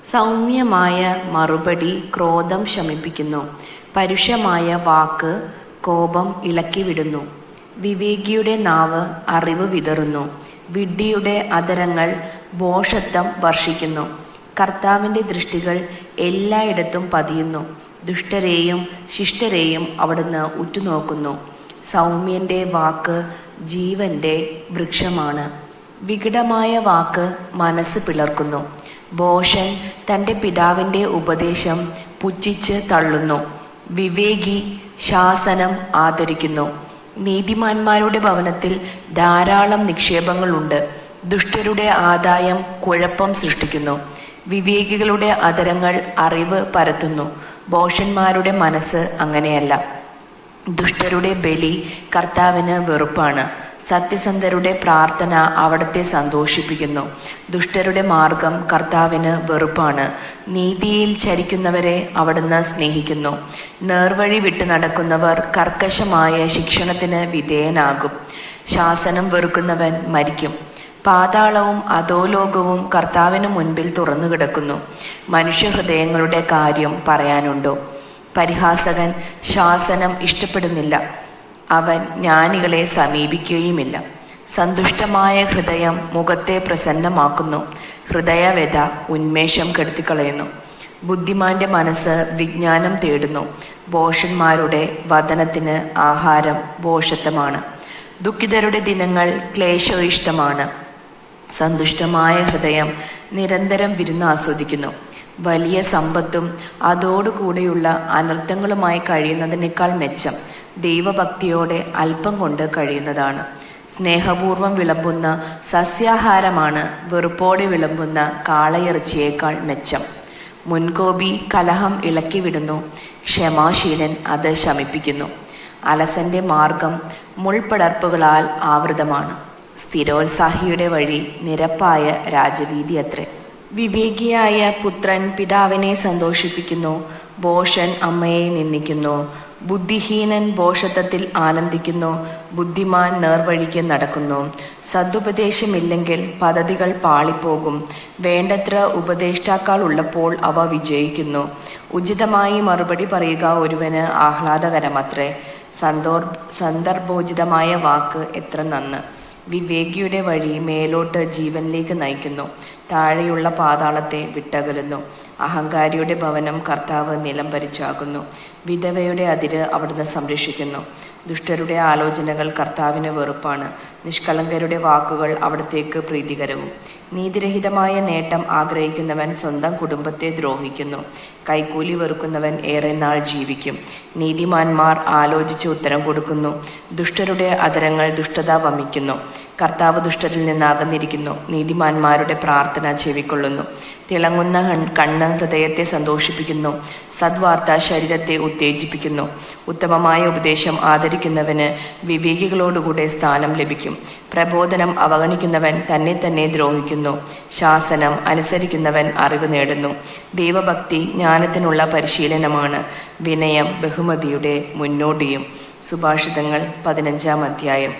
സൗമ്യമായ മറുപടി ക്രോധം ശമിപ്പിക്കുന്നു. പരുഷമായ വാക്ക് കോപം ഇളക്കിവിടുന്നു. വിവേകിയുടെ നാവ് അറിവ് വിതറുന്നു. വിഡ്ഢിയുടെ അധരങ്ങൾ ഭോഷത്വം വർഷിക്കുന്നു. കർത്താവിൻ്റെ ദൃഷ്ടികൾ എല്ലായിടത്തും പതിയുന്നു. ദുഷ്ടരെയും ശിഷ്ടരെയും അവിടുന്ന് ഉറ്റുനോക്കുന്നു. സൗമ്യൻ്റെ വാക്ക് ജീവൻ്റെ വൃക്ഷമാണ്. വികടമായ വാക്ക് മനസ്സ് പിളർക്കുന്നു. ഭോഷൻ തൻ്റെ പിതാവിൻ്റെ ഉപദേശം പുച്ഛിച്ച് തള്ളുന്നു. വിവേകി ശാസനം ആദരിക്കുന്നു. നീതിമാന്മാരുടെ ഭവനത്തിൽ ധാരാളം നിക്ഷേപങ്ങളുണ്ട്. ദുഷ്ടരുടെ ആദായം കുഴപ്പം സൃഷ്ടിക്കുന്നു. വിവേകികളുടെ അധരങ്ങൾ അറിവ് പരത്തുന്നു. ഭോഷന്മാരുടെ മനസ്സ് അങ്ങനെയല്ല. ദുഷ്ടരുടെ ബലി കർത്താവിന് വെറുപ്പാണ്. സത്യസന്ധരുടെ പ്രാർത്ഥന അവിടുത്തെ സന്തോഷിപ്പിക്കുന്നു. ദുഷ്ടരുടെ മാർഗം കർത്താവിന് വെറുപ്പാണ്. നീതിയിൽ ചരിക്കുന്നവരെ അവിടുന്ന് സ്നേഹിക്കുന്നു. നേർവഴി വിട്ടു നടക്കുന്നവർ കർക്കശമായ ശിക്ഷണത്തിന് വിധേയനാകും. ശാസനം വെറുക്കുന്നവൻ മരിക്കും. പാതാളവും അധോലോകവും കർത്താവിന് മുൻപിൽ തുറന്നു കിടക്കുന്നു. മനുഷ്യഹൃദയങ്ങളുടെ കാര്യം പറയാനുണ്ടോ? പരിഹാസകൻ ശാസനം ഇഷ്ടപ്പെടുന്നില്ല. അവൻ ജ്ഞാനികളെ സമീപിക്കുകയുമില്ല. സന്തുഷ്ടമായ ഹൃദയം മുഖത്തെ പ്രസന്നമാക്കുന്നു. ഹൃദയവ്യഥ ഉന്മേഷം കെടുത്തിക്കളയുന്നു. ബുദ്ധിമാന്റെ മനസ്സ് വിജ്ഞാനം തേടുന്നു. ഭോഷന്മാരുടെ വദനത്തിന് ആഹാരം ഭോഷത്വമാണ്. ദുഃഖിതരുടെ ദിനങ്ങൾ ക്ലേശോയിഷ്ടമാണ്. സന്തുഷ്ടമായ ഹൃദയം നിരന്തരം വിരുന്ന് ആസ്വദിക്കുന്നു. വലിയ സമ്പത്തും അതോടുകൂടെയുള്ള അനർത്ഥങ്ങളുമായി കഴിയുന്നതിനേക്കാൾ മെച്ചം ദൈവഭക്തിയോടെ അല്പം കൊണ്ട് കഴിയുന്നതാണ്. സ്നേഹപൂർവം വിളമ്പുന്ന സസ്യാഹാരമാണ് വെറുപ്പോടെ വിളമ്പുന്ന കാളയിറച്ചിയേക്കാൾ മെച്ചം. മുൻകോപി കലഹം ഇളക്കിവിടുന്നു. ക്ഷമാശീലൻ അത് ശമിപ്പിക്കുന്നു. അലസന്റെ മാർഗം മുൾപടർപ്പുകളാൽ ആവൃതമാണ്. സ്ഥിരോത്സാഹിയുടെ വഴി നിരപ്പായ രാജവീതി അത്രേ. വിവേകിയായ പുത്രൻ പിതാവിനെ സന്തോഷിപ്പിക്കുന്നു. ഭോഷൻ അമ്മയെ നിന്ദിക്കുന്നു. ബുദ്ധിഹീനൻ ഭോഷത്വത്തിൽ ആനന്ദിക്കുന്നു. ബുദ്ധിമാൻ നേർവഴിക്ക് നടക്കുന്നു. സദുപദേശമില്ലെങ്കിൽ പദ്ധതികൾ പാളിപ്പോകും. വേണ്ടത്ര ഉപദേഷ്ടാക്കൾ ഉള്ളപ്പോൾ അവ വിജയിക്കുന്നു. ഉചിതമായി മറുപടി പറയുക ഒരുവന് ആഹ്ലാദകരമത്രേ. സന്ദർഭോചിതമായ വാക്ക് എത്ര നന്ന്. വിവേകിയുടെ വഴി മേലോട്ട് ജീവനിലേക്ക് നയിക്കുന്നു. താഴെയുള്ള പാതാളത്തെ വിട്ടകലുന്നു. അഹങ്കാരിയുടെ ഭവനം കർത്താവ് നിലം പരിച്ചാകുന്നു. വിധവയുടെ അതിര് അവിടുന്ന് സംരക്ഷിക്കുന്നു. ദുഷ്ടരുടെ ആലോചനകൾ കർത്താവിന് വെറുപ്പാണ്. നിഷ്കളങ്കരുടെ വാക്കുകൾ അവിടത്തേക്ക് പ്രീതികരവും. നീതിരഹിതമായ നേട്ടം ആഗ്രഹിക്കുന്നവൻ സ്വന്തം കുടുംബത്തെ ദ്രോഹിക്കുന്നു. കൈക്കൂലി വെറുക്കുന്നവൻ ഏറെ നാൾ ജീവിക്കും. നീതിമാന്മാർ ആലോചിച്ച് ഉത്തരം കൊടുക്കുന്നു. ദുഷ്ടരുടെ അധരങ്ങൾ ദുഷ്ടത വമിക്കുന്നു. കർത്താവ് ദുഷ്ടരിൽ നിന്ന് അകന്നിരിക്കുന്നു. നീതിമാന്മാരുടെ പ്രാർത്ഥന ചെവിക്കൊള്ളുന്നു. തിളങ്ങുന്ന കണ്ണ് ഹൃദയത്തെ സന്തോഷിപ്പിക്കുന്നു. സദ്വാർത്ത ശരീരത്തെ ഉത്തേജിപ്പിക്കുന്നു. ഉത്തമമായ ഉപദേശം ആദരിക്കുന്നവന് വിവേകികളോടുകൂടെ സ്ഥാനം ലഭിക്കും. പ്രബോധനം അവഗണിക്കുന്നവൻ തന്നെ തന്നെ ദ്രോഹിക്കുന്നു. ശാസനം അനുസരിക്കുന്നവൻ അറിവ് നേടുന്നു. ദൈവഭക്തി ജ്ഞാനത്തിനുള്ള പരിശീലനമാണ്. വിനയം ബഹുമതിയുടെ മുന്നോടിയും. സുഭാഷിതങ്ങൾ 15-ാം അധ്യായം.